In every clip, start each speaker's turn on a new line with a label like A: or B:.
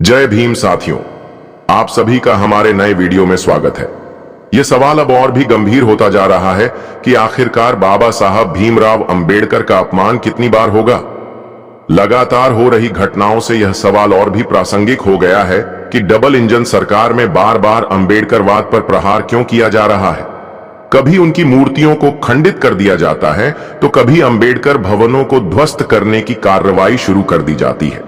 A: जय भीम साथियों, आप सभी का हमारे नए वीडियो में स्वागत है। यह सवाल अब और भी गंभीर होता जा रहा है कि आखिरकार बाबा साहब भीमराव अंबेडकर का अपमान कितनी बार होगा। लगातार हो रही घटनाओं से यह सवाल और भी प्रासंगिक हो गया है कि डबल इंजन सरकार में बार बार अंबेडकरवाद पर प्रहार क्यों किया जा रहा है। कभी उनकी मूर्तियों को खंडित कर दिया जाता है तो कभी अंबेडकर भवनों को ध्वस्त करने की कार्रवाई शुरू कर दी जाती है।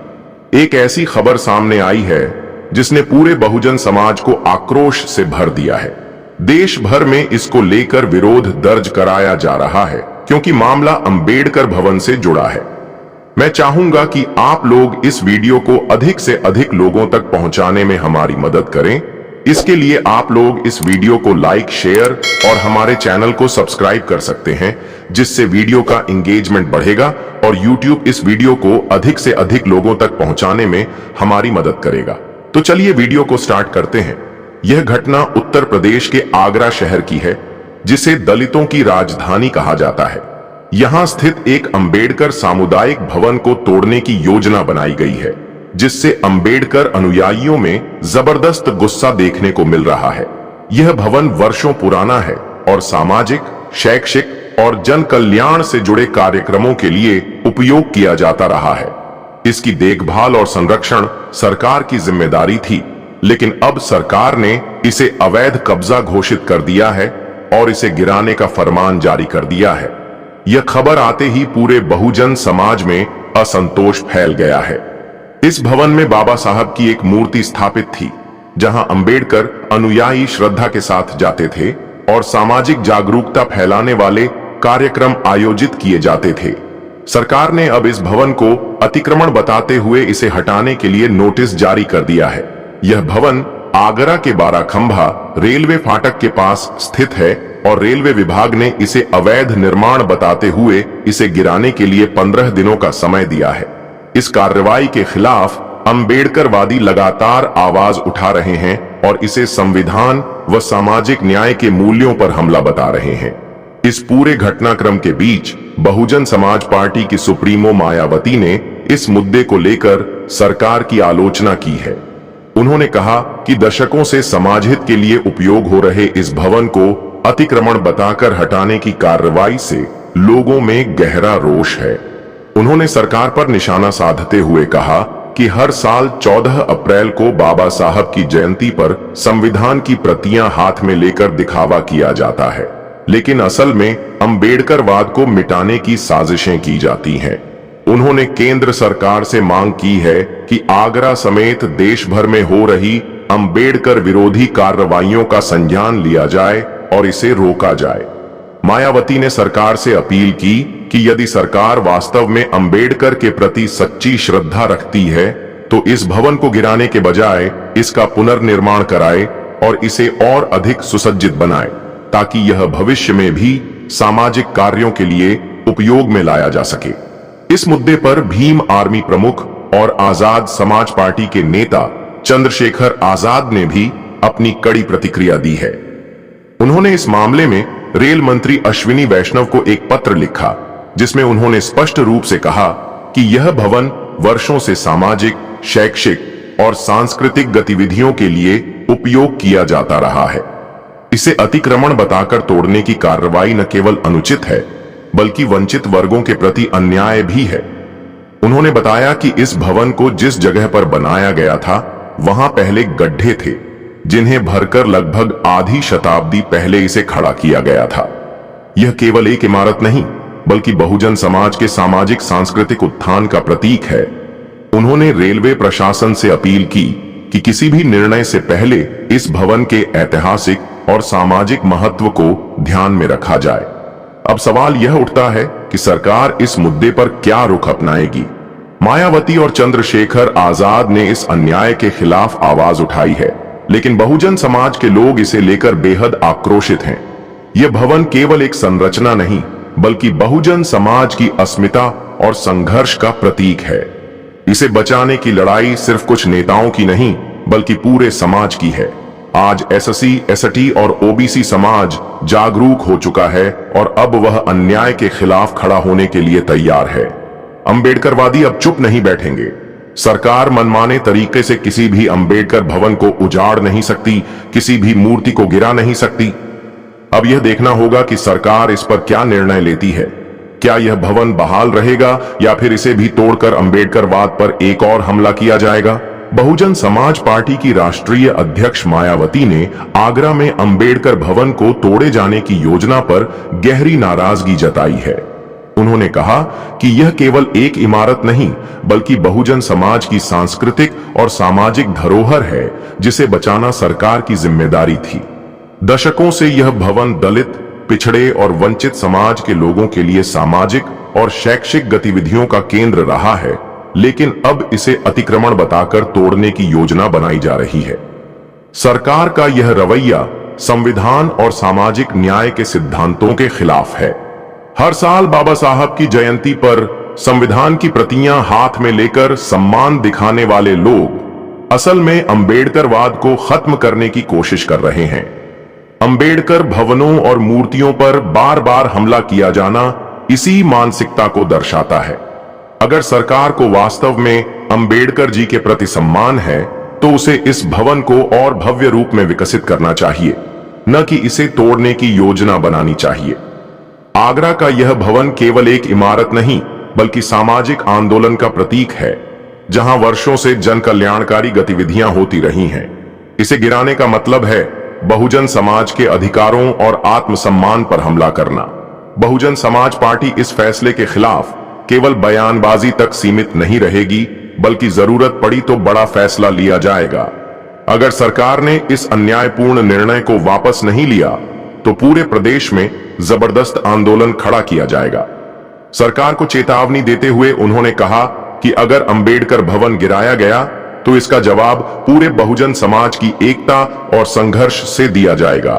A: एक ऐसी खबर सामने आई है जिसने पूरे बहुजन समाज को आक्रोश से भर दिया है। देश भर में इसको लेकर विरोध दर्ज कराया जा रहा है क्योंकि मामला अंबेडकर भवन से जुड़ा है। मैं चाहूंगा कि आप लोग इस वीडियो को अधिक से अधिक लोगों तक पहुंचाने में हमारी मदद करें। इसके लिए आप लोग इस वीडियो को लाइक, शेयर और हमारे चैनल को सब्सक्राइब कर सकते हैं, जिससे वीडियो का एंगेजमेंट बढ़ेगा और YouTube इस वीडियो को अधिक से अधिक लोगों तक पहुंचाने में हमारी मदद करेगा। तो चलिए वीडियो को स्टार्ट करते हैं। यह घटना उत्तर प्रदेश के आगरा शहर की है, जिसे दलितों की राजधानी कहा जाता है। यहाँ स्थित एक अंबेडकर सामुदायिक भवन को तोड़ने की योजना बनाई गई है, जिससे अंबेडकर अनुयायियों में जबरदस्त गुस्सा देखने को मिल रहा है। यह भवन वर्षों पुराना है और सामाजिक, शैक्षिक और जन कल्याण से जुड़े कार्यक्रमों के लिए उपयोग किया जाता रहा है। इसकी देखभाल और संरक्षण सरकार की जिम्मेदारी थी, लेकिन अब सरकार ने इसे अवैध कब्जा घोषित कर दिया है और इसे गिराने का फरमान जारी कर दिया है। यह खबर आते ही पूरे बहुजन समाज में असंतोष फैल गया है। इस भवन में बाबा साहब की एक मूर्ति स्थापित थी, जहां अंबेडकर अनुयायी श्रद्धा के साथ जाते थे और सामाजिक जागरूकता फैलाने वाले कार्यक्रम आयोजित किए जाते थे। सरकार ने अब इस भवन को अतिक्रमण बताते हुए इसे हटाने के लिए नोटिस जारी कर दिया है। यह भवन आगरा के बाराखंभा रेलवे फाटक के पास स्थित है और रेलवे विभाग ने इसे अवैध निर्माण बताते हुए इसे गिराने के लिए 15 दिनों का समय दिया है। इस कार्रवाई के खिलाफ अंबेडकरवादी लगातार आवाज उठा रहे हैं और इसे संविधान व सामाजिक न्याय के मूल्यों पर हमला बता रहे हैं। इस पूरे घटनाक्रम के बीच बहुजन समाज पार्टी की सुप्रीमो मायावती ने इस मुद्दे को लेकर सरकार की आलोचना की है। उन्होंने कहा कि दशकों से समाज हित के लिए उपयोग हो रहे इस भवन को अतिक्रमण बताकर हटाने की कार्रवाई से लोगों में गहरा रोष है। उन्होंने सरकार पर निशाना साधते हुए कहा कि हर साल 14 अप्रैल को बाबा साहब की जयंती पर संविधान की प्रतियां हाथ में लेकर दिखावा किया जाता है, लेकिन असल में अंबेडकरवाद को मिटाने की साजिशें की जाती हैं। उन्होंने केंद्र सरकार से मांग की है कि आगरा समेत देश भर में हो रही अंबेडकर विरोधी कार्रवाइयों का संज्ञान लिया जाए और इसे रोका जाए। मायावती ने सरकार से अपील की कि यदि सरकार वास्तव में अंबेडकर के प्रति सच्ची श्रद्धा रखती है तो इस भवन को गिराने के बजाय इसका पुनर्निर्माण कराए और इसे और अधिक सुसज्जित बनाए, ताकि यह भविष्य में भी सामाजिक कार्यों के लिए उपयोग में लाया जा सके। इस मुद्दे पर भीम आर्मी प्रमुख और आजाद समाज पार्टी के नेता चंद्रशेखर आजाद ने भी अपनी कड़ी प्रतिक्रिया दी है। उन्होंने इस मामले में रेल मंत्री अश्विनी वैष्णव को एक पत्र लिखा, जिसमें उन्होंने स्पष्ट रूप से कहा कि यह भवन वर्षों से सामाजिक, शैक्षिक और सांस्कृतिक गतिविधियों के लिए उपयोग किया जाता रहा है। इसे अतिक्रमण बताकर तोड़ने की कार्रवाई न केवल अनुचित है, बल्कि वंचित वर्गों के प्रति अन्याय भी है। उन्होंने बताया कि इस भवन को जिस जगह पर बनाया गया था वहां पहले गड्ढे थे, जिन्हें भरकर लगभग आधी शताब्दी पहले इसे खड़ा किया गया था। यह केवल एक इमारत नहीं, बल्कि बहुजन समाज के सामाजिक सांस्कृतिक उत्थान का प्रतीक है। उन्होंने रेलवे प्रशासन से अपील की कि किसी भी निर्णय से पहले इस भवन के ऐतिहासिक और सामाजिक महत्व को ध्यान में रखा जाए। अब सवाल यह उठता है कि सरकार इस मुद्दे पर क्या रुख अपनाएगी। मायावती और चंद्रशेखर आजाद ने इस अन्याय के खिलाफ आवाज उठाई है, लेकिन बहुजन समाज के लोग इसे लेकर बेहद आक्रोशित हैं। यह भवन केवल एक संरचना नहीं, बल्कि बहुजन समाज की अस्मिता और संघर्ष का प्रतीक है। इसे बचाने की लड़ाई सिर्फ कुछ नेताओं की नहीं, बल्कि पूरे समाज की है। आज एससी, एसटी और ओबीसी समाज जागरूक हो चुका है और अब वह अन्याय के खिलाफ खड़ा होने के लिए तैयार है। अंबेडकरवादी अब चुप नहीं बैठेंगे। सरकार मनमाने तरीके से किसी भी अंबेडकर भवन को उजाड़ नहीं सकती, किसी भी मूर्ति को गिरा नहीं सकती। अब यह देखना होगा कि सरकार इस पर क्या निर्णय लेती है। क्या यह भवन बहाल रहेगा या फिर इसे भी तोड़कर अंबेडकरवाद पर एक और हमला किया जाएगा। बहुजन समाज पार्टी की राष्ट्रीय अध्यक्ष मायावती ने आगरा में अंबेडकर भवन को तोड़े जाने की योजना पर गहरी नाराजगी जताई है। उन्होंने कहा कि यह केवल एक इमारत नहीं बल्कि बहुजन समाज की सांस्कृतिक और सामाजिक धरोहर है, जिसे बचाना सरकार की जिम्मेदारी थी। दशकों से यह भवन दलित, पिछड़े और वंचित समाज के लोगों के लिए सामाजिक और शैक्षिक गतिविधियों का केंद्र रहा है, लेकिन अब इसे अतिक्रमण बताकर तोड़ने की योजना बनाई जा रही है। सरकार का यह रवैया संविधान और सामाजिक न्याय के सिद्धांतों के खिलाफ है। हर साल बाबा साहब की जयंती पर संविधान की प्रतियां हाथ में लेकर सम्मान दिखाने वाले लोग असल में अंबेडकरवाद को खत्म करने की कोशिश कर रहे हैं। अंबेडकर भवनों और मूर्तियों पर बार बार हमला किया जाना इसी मानसिकता को दर्शाता है। अगर सरकार को वास्तव में अंबेडकर जी के प्रति सम्मान है तो उसे इस भवन को और भव्य रूप में विकसित करना चाहिए, न कि इसे तोड़ने की योजना बनानी चाहिए। आगरा का यह भवन केवल एक इमारत नहीं बल्कि सामाजिक आंदोलन का प्रतीक है, जहां वर्षों से जन कल्याणकारी गतिविधियां होती रही हैं। इसे गिराने का मतलब है बहुजन समाज के अधिकारों और आत्मसम्मान पर हमला करना। बहुजन समाज पार्टी इस फैसले के खिलाफ केवल बयानबाजी तक सीमित नहीं रहेगी, बल्कि जरूरत पड़ी तो बड़ा फैसला लिया जाएगा। अगर सरकार ने इस अन्यायपूर्ण निर्णय को वापस नहीं लिया तो पूरे प्रदेश में जबरदस्त आंदोलन खड़ा किया जाएगा। सरकार को चेतावनी देते हुए उन्होंने कहा कि अगर अंबेडकर भवन गिराया गया तो इसका जवाब पूरे बहुजन समाज की एकता और संघर्ष से दिया जाएगा।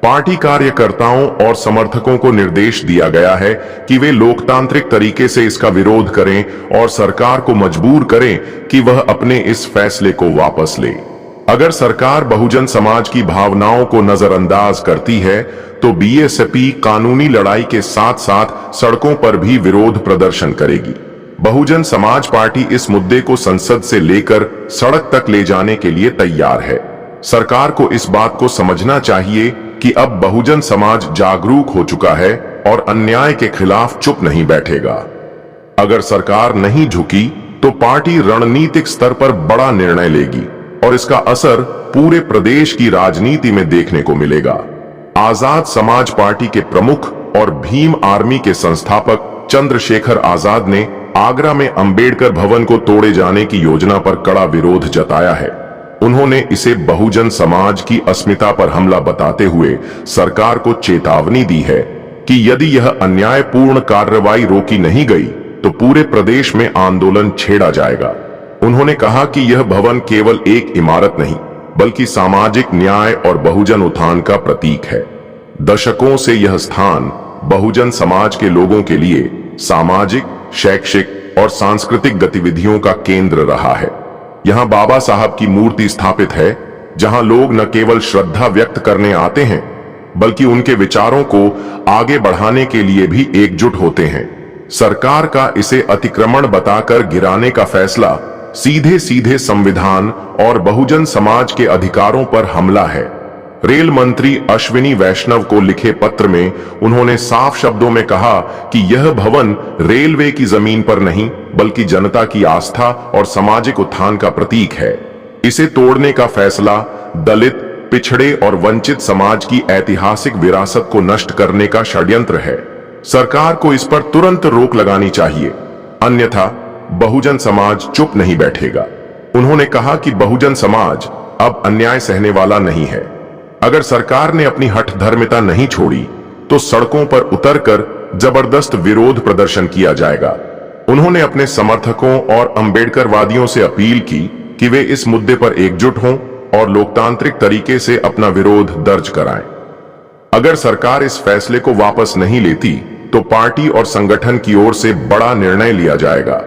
A: पार्टी कार्यकर्ताओं और समर्थकों को निर्देश दिया गया है कि वे लोकतांत्रिक तरीके से इसका विरोध करें और सरकार को मजबूर करें कि वह अपने इस फैसले को वापस ले। अगर सरकार बहुजन समाज की भावनाओं को नजरअंदाज करती है तो बीएसपी कानूनी लड़ाई के साथ साथ सड़कों पर भी विरोध प्रदर्शन करेगी। बहुजन समाज पार्टी इस मुद्दे को संसद से लेकर सड़क तक ले जाने के लिए तैयार है। सरकार को इस बात को समझना चाहिए कि अब बहुजन समाज जागरूक हो चुका है और अन्याय के खिलाफ चुप नहीं बैठेगा। अगर सरकार नहीं झुकी तो पार्टी रणनीतिक स्तर पर बड़ा निर्णय लेगी और इसका असर पूरे प्रदेश की राजनीति में देखने को मिलेगा। आजाद समाज पार्टी के प्रमुख और भीम आर्मी के संस्थापक चंद्रशेखर आजाद ने आगरा में अंबेडकर भवन को तोड़े जाने की योजना पर कड़ा विरोध जताया है। उन्होंने इसे बहुजन समाज की अस्मिता पर हमला बताते हुए सरकार को चेतावनी दी है कि यदि यह अन्यायपूर्ण कार्रवाई रोकी नहीं गई तो पूरे प्रदेश में आंदोलन छेड़ा जाएगा। उन्होंने कहा कि यह भवन केवल एक इमारत नहीं बल्कि सामाजिक न्याय और बहुजन उत्थान का प्रतीक है। दशकों से यह स्थान बहुजन समाज के लोगों के लिए सामाजिक, शैक्षिक और सांस्कृतिक गतिविधियों का केंद्र रहा है। यहाँ बाबा साहब की मूर्ति स्थापित है, जहाँ लोग न केवल श्रद्धा व्यक्त करने आते हैं बल्कि उनके विचारों को आगे बढ़ाने के लिए भी एकजुट होते हैं। सरकार का इसे अतिक्रमण बताकर गिराने का फैसला सीधे सीधे संविधान और बहुजन समाज के अधिकारों पर हमला है। रेल मंत्री अश्विनी वैष्णव को लिखे पत्र में उन्होंने साफ शब्दों में कहा कि यह भवन रेलवे की जमीन पर नहीं बल्कि जनता की आस्था और सामाजिक उत्थान का प्रतीक है। इसे तोड़ने का फैसला दलित, पिछड़े और वंचित समाज की ऐतिहासिक विरासत को नष्ट करने का षड्यंत्र है। सरकार को इस पर तुरंत रोक लगानी चाहिए, अन्यथा बहुजन समाज चुप नहीं बैठेगा। उन्होंने कहा कि बहुजन समाज अब अन्याय सहने वाला नहीं है। अगर सरकार ने अपनी हठधर्मिता नहीं छोड़ी तो सड़कों पर उतरकर जबरदस्त विरोध प्रदर्शन किया जाएगा। उन्होंने अपने समर्थकों और अंबेडकरवादियों से अपील की कि वे इस मुद्दे पर एकजुट हों और लोकतांत्रिक तरीके से अपना विरोध दर्ज कराएं। अगर सरकार इस फैसले को वापस नहीं लेती तो पार्टी और संगठन की ओर से बड़ा निर्णय लिया जाएगा।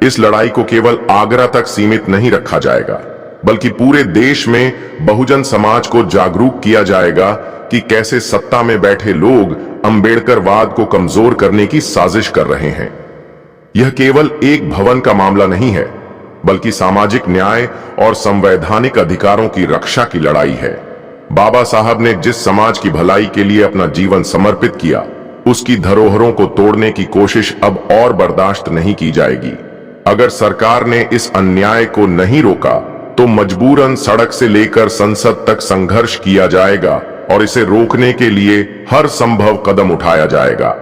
A: इस लड़ाई को केवल आगरा तक सीमित नहीं रखा जाएगा बल्कि पूरे देश में बहुजन समाज को जागरूक किया जाएगा कि कैसे सत्ता में बैठे लोग अंबेडकरवाद को कमजोर करने की साजिश कर रहे हैं। यह केवल एक भवन का मामला नहीं है, बल्कि सामाजिक न्याय और संवैधानिक अधिकारों की रक्षा की लड़ाई है। बाबा साहब ने जिस समाज की भलाई के लिए अपना जीवन समर्पित किया, उसकी धरोहरों को तोड़ने की कोशिश अब और बर्दाश्त नहीं की जाएगी। अगर सरकार ने इस अन्याय को नहीं रोका तो मजबूरन सड़क से लेकर संसद तक संघर्ष किया जाएगा और इसे रोकने के लिए हर संभव कदम उठाया जाएगा।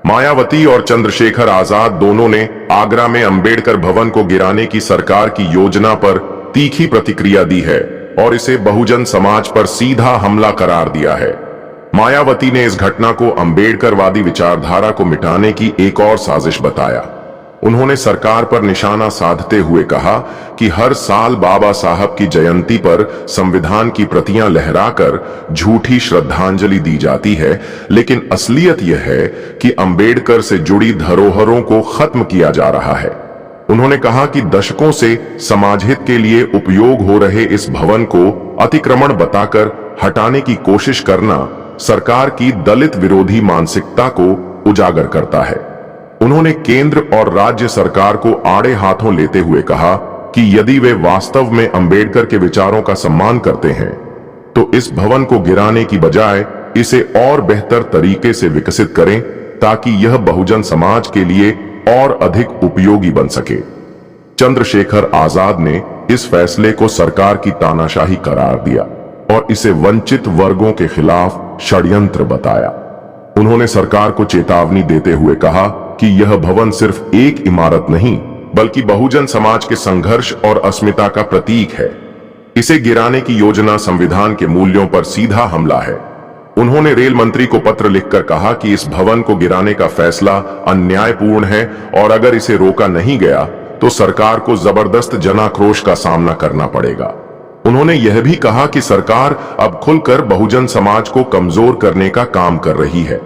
A: मायावती और चंद्रशेखर आजाद दोनों ने आगरा में अंबेडकर भवन को गिराने की सरकार की योजना पर तीखी प्रतिक्रिया दी है और इसे बहुजन समाज पर सीधा हमला करार दिया है। मायावती ने इस घटना को अंबेडकरवादी विचारधारा को मिटाने की एक और साजिश बताया। उन्होंने सरकार पर निशाना साधते हुए कहा कि हर साल बाबा साहब की जयंती पर संविधान की प्रतियां लहराकर झूठी श्रद्धांजलि दी जाती है, लेकिन असलियत यह है कि अंबेडकर से जुड़ी धरोहरों को खत्म किया जा रहा है। उन्होंने कहा कि दशकों से समाजहित के लिए उपयोग हो रहे इस भवन को अतिक्रमण बताकर हटाने की कोशिश करना सरकार की दलित विरोधी मानसिकता को उजागर करता है। उन्होंने केंद्र और राज्य सरकार को आड़े हाथों लेते हुए कहा कि यदि वे वास्तव में अंबेडकर के विचारों का सम्मान करते हैं तो इस भवन को गिराने की बजाय इसे और बेहतर तरीके से विकसित करें ताकि यह बहुजन समाज के लिए और अधिक उपयोगी बन सके। चंद्रशेखर आजाद ने इस फैसले को सरकार की तानाशाही करार दिया और इसे वंचित वर्गों के खिलाफ षड्यंत्र बताया। उन्होंने सरकार को चेतावनी देते हुए कहा कि यह भवन सिर्फ एक इमारत नहीं बल्कि बहुजन समाज के संघर्ष और अस्मिता का प्रतीक है। इसे गिराने की योजना संविधान के मूल्यों पर सीधा हमला है। उन्होंने रेल मंत्री को पत्र लिखकर कहा कि इस भवन को गिराने का फैसला अन्यायपूर्ण है और अगर इसे रोका नहीं गया तो सरकार को जबरदस्त जनाक्रोश का सामना करना पड़ेगा। उन्होंने यह भी कहा कि सरकार अब खुलकर बहुजन समाज को कमजोर करने का काम कर रही है।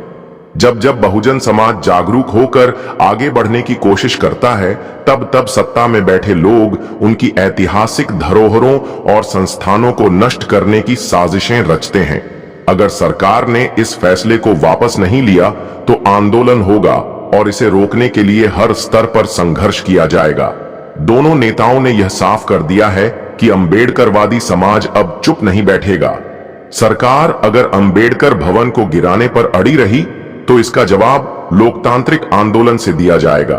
A: जब जब बहुजन समाज जागरूक होकर आगे बढ़ने की कोशिश करता है, तब तब सत्ता में बैठे लोग उनकी ऐतिहासिक धरोहरों और संस्थानों को नष्ट करने की साजिशें रचते हैं। अगर सरकार ने इस फैसले को वापस नहीं लिया तो आंदोलन होगा और इसे रोकने के लिए हर स्तर पर संघर्ष किया जाएगा। दोनों नेताओं ने यह साफ कर दिया है कि अंबेडकरवादी समाज अब चुप नहीं बैठेगा। सरकार अगर अंबेडकर भवन को गिराने पर अड़ी रही तो इसका जवाब लोकतांत्रिक आंदोलन से दिया जाएगा।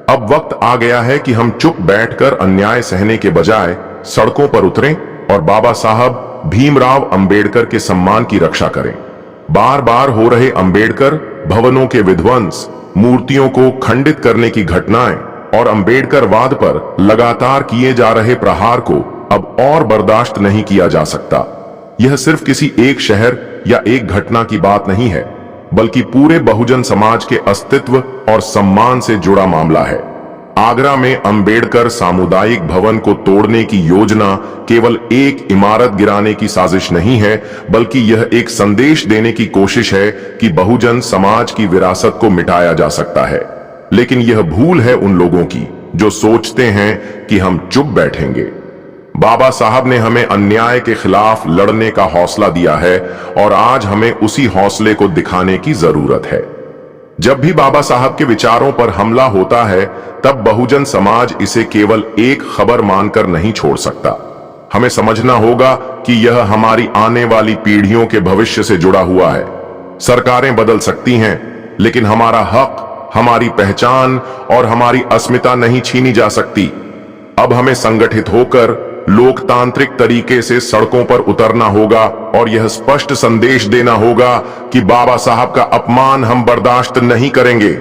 A: अब वक्त आ गया है कि हम चुप बैठकर अन्याय सहने के बजाय सड़कों पर उतरें और बाबा साहब भीमराव अंबेडकर के सम्मान की रक्षा करें। बार बार हो रहे अंबेडकर भवनों के विध्वंस, मूर्तियों को खंडित करने की घटनाएं और अंबेडकरवाद पर लगातार किए जा रहे प्रहार को अब और बर्दाश्त नहीं किया जा सकता। यह सिर्फ किसी एक शहर या एक घटना की बात नहीं है, बल्कि पूरे बहुजन समाज के अस्तित्व और सम्मान से जुड़ा मामला है। आगरा में अंबेडकर सामुदायिक भवन को तोड़ने की योजना केवल एक इमारत गिराने की साजिश नहीं है, बल्कि यह एक संदेश देने की कोशिश है कि बहुजन समाज की विरासत को मिटाया जा सकता है। लेकिन यह भूल है उन लोगों की जो सोचते हैं कि हम चुप बैठेंगे। बाबा साहब ने हमें अन्याय के खिलाफ लड़ने का हौसला दिया है और आज हमें उसी हौसले को दिखाने की जरूरत है। जब भी बाबा साहब के विचारों पर हमला होता है, तब बहुजन समाज इसे केवल एक खबर मानकर नहीं छोड़ सकता। हमें समझना होगा कि यह हमारी आने वाली पीढ़ियों के भविष्य से जुड़ा हुआ है। सरकारें बदल सकती हैं, लेकिन हमारा हक, हमारी पहचान और हमारी अस्मिता नहीं छीनी जा सकती। अब हमें संगठित होकर लोकतांत्रिक तरीके से सड़कों पर उतरना होगा और यह स्पष्ट संदेश देना होगा कि बाबा साहब का अपमान हम बर्दाश्त नहीं करेंगे।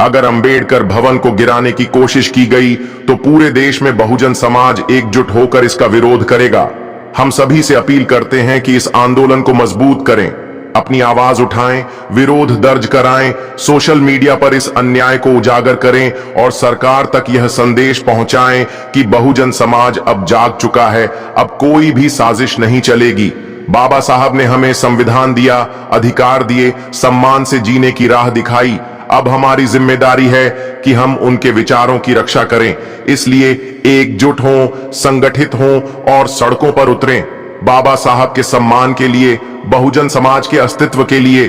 A: अगर अंबेडकर भवन को गिराने की कोशिश की गई तो पूरे देश में बहुजन समाज एकजुट होकर इसका विरोध करेगा। हम सभी से अपील करते हैं कि इस आंदोलन को मजबूत करें, अपनी आवाज उठाएं, विरोध दर्ज कराएं, सोशल मीडिया पर इस अन्याय को उजागर करें और सरकार तक यह संदेश पहुंचाएं कि बहुजन समाज अब जाग चुका है, अब कोई भी साजिश नहीं चलेगी। बाबा साहब ने हमें संविधान दिया, अधिकार दिए, सम्मान से जीने की राह दिखाई। अब हमारी जिम्मेदारी है कि हम उनके विचारों की रक्षा करें। इसलिए एकजुट हों, संगठित हों और सड़कों पर उतरें। बाबा साहब के सम्मान के लिए, बहुजन समाज के अस्तित्व के लिए।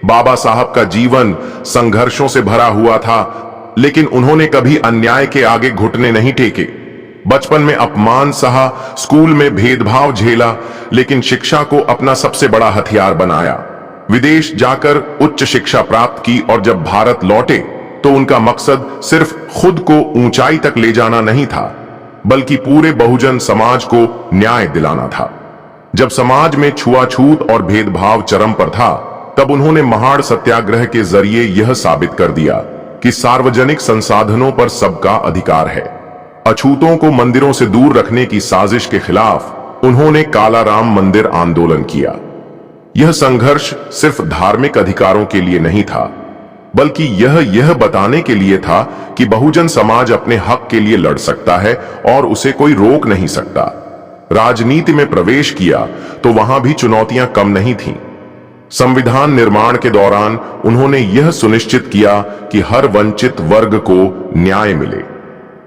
A: बाबा साहब का जीवन संघर्षों से भरा हुआ था, लेकिन उन्होंने कभी अन्याय के आगे घुटने नहीं टेके। बचपन में अपमान सहा, स्कूल में भेदभाव झेला, लेकिन शिक्षा को अपना सबसे बड़ा हथियार बनाया। विदेश जाकर उच्च शिक्षा प्राप्त की और जब भारत लौटे तो उनका मकसद सिर्फ खुद को ऊंचाई तक ले जाना नहीं था, बल्कि पूरे बहुजन समाज को न्याय दिलाना था। जब समाज में छुआछूत और भेदभाव चरम पर था, तब उन्होंने महाड़ सत्याग्रह के जरिए यह साबित कर दिया कि सार्वजनिक संसाधनों पर सबका अधिकार है। अछूतों को मंदिरों से दूर रखने की साजिश के खिलाफ उन्होंने काला राम मंदिर आंदोलन किया। यह संघर्ष सिर्फ धार्मिक अधिकारों के लिए नहीं था, बल्कि यह बताने के लिए था कि बहुजन समाज अपने हक के लिए लड़ सकता है और उसे कोई रोक नहीं सकता। राजनीति में प्रवेश किया तो वहां भी चुनौतियां कम नहीं थीं। संविधान निर्माण के दौरान उन्होंने यह सुनिश्चित किया कि हर वंचित वर्ग को न्याय मिले।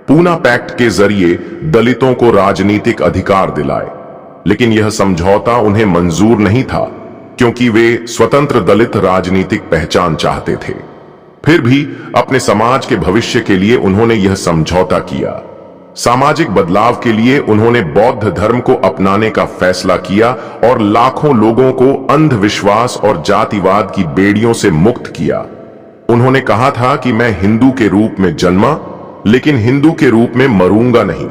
A: पूना पैक्ट के जरिए दलितों को राजनीतिक अधिकार दिलाए, लेकिन यह समझौता उन्हें मंजूर नहीं था, क्योंकि वे स्वतंत्र दलित राजनीतिक पहचान चाहते थे। फिर भी अपने समाज के भविष्य के लिए उन्होंने यह समझौता किया। सामाजिक बदलाव के लिए उन्होंने बौद्ध धर्म को अपनाने का फैसला किया और लाखों लोगों को अंधविश्वास और जातिवाद की बेड़ियों से मुक्त किया। उन्होंने कहा था कि मैं हिंदू के रूप में जन्मा, लेकिन हिंदू के रूप में मरूंगा नहीं।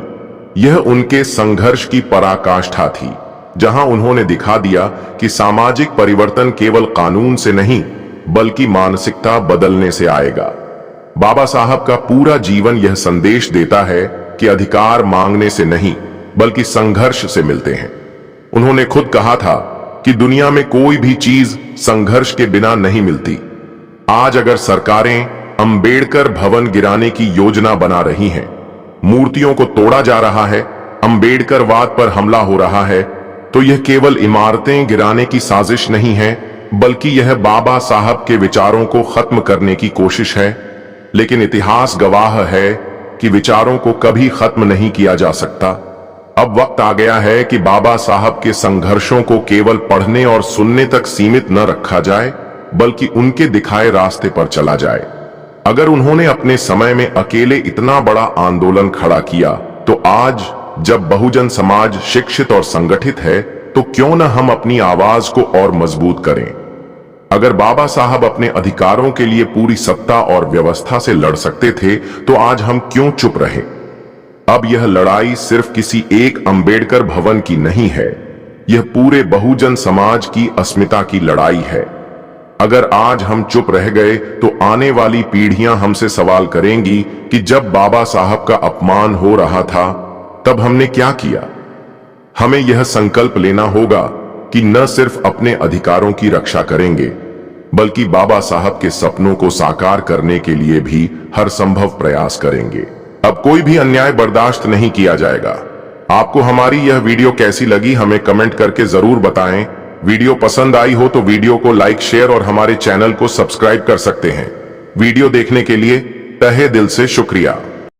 A: यह उनके संघर्ष की पराकाष्ठा थी, जहां उन्होंने दिखा दिया कि सामाजिक परिवर्तन केवल कानून से नहीं, बल्कि मानसिकता बदलने से आएगा। बाबा साहब का पूरा जीवन यह संदेश देता है कि अधिकार मांगने से नहीं, बल्कि संघर्ष से मिलते हैं। उन्होंने खुद कहा था कि दुनिया में कोई भी चीज संघर्ष के बिना नहीं मिलती। आज अगर सरकारें अंबेडकर भवन गिराने की योजना बना रही हैं, मूर्तियों को तोड़ा जा रहा है, अंबेडकरवाद पर हमला हो रहा है, तो यह केवल इमारतें गिराने की साजिश नहीं है, बल्कि यह बाबा साहब के विचारों को खत्म करने की कोशिश है। लेकिन इतिहास गवाह है कि विचारों को कभी खत्म नहीं किया जा सकता। अब वक्त आ गया है कि बाबा साहब के संघर्षों को केवल पढ़ने और सुनने तक सीमित न रखा जाए, बल्कि उनके दिखाए रास्ते पर चला जाए। अगर उन्होंने अपने समय में अकेले इतना बड़ा आंदोलन खड़ा किया, तो आज जब बहुजन समाज शिक्षित और संगठित है, तो क्यों न हम अपनी आवाज को और मजबूत करें। अगर बाबा साहब अपने अधिकारों के लिए पूरी सत्ता और व्यवस्था से लड़ सकते थे, तो आज हम क्यों चुप रहे। अब यह लड़ाई सिर्फ किसी एक अंबेडकर भवन की नहीं है, यह पूरे बहुजन समाज की अस्मिता की लड़ाई है। अगर आज हम चुप रह गए तो आने वाली पीढ़ियां हमसे सवाल करेंगी कि जब बाबा साहब का अपमान हो रहा था, तब हमने क्या किया। हमें यह संकल्प लेना होगा कि न सिर्फ अपने अधिकारों की रक्षा करेंगे, बल्कि बाबा साहब के सपनों को साकार करने के लिए भी हर संभव प्रयास करेंगे। अब कोई भी अन्याय बर्दाश्त नहीं किया जाएगा। आपको हमारी यह वीडियो कैसी लगी, हमें कमेंट करके जरूर बताएं। वीडियो पसंद आई हो तो वीडियो को लाइक, शेयर और हमारे चैनल को सब्सक्राइब कर सकते हैं। वीडियो देखने के लिए तहे दिल से शुक्रिया।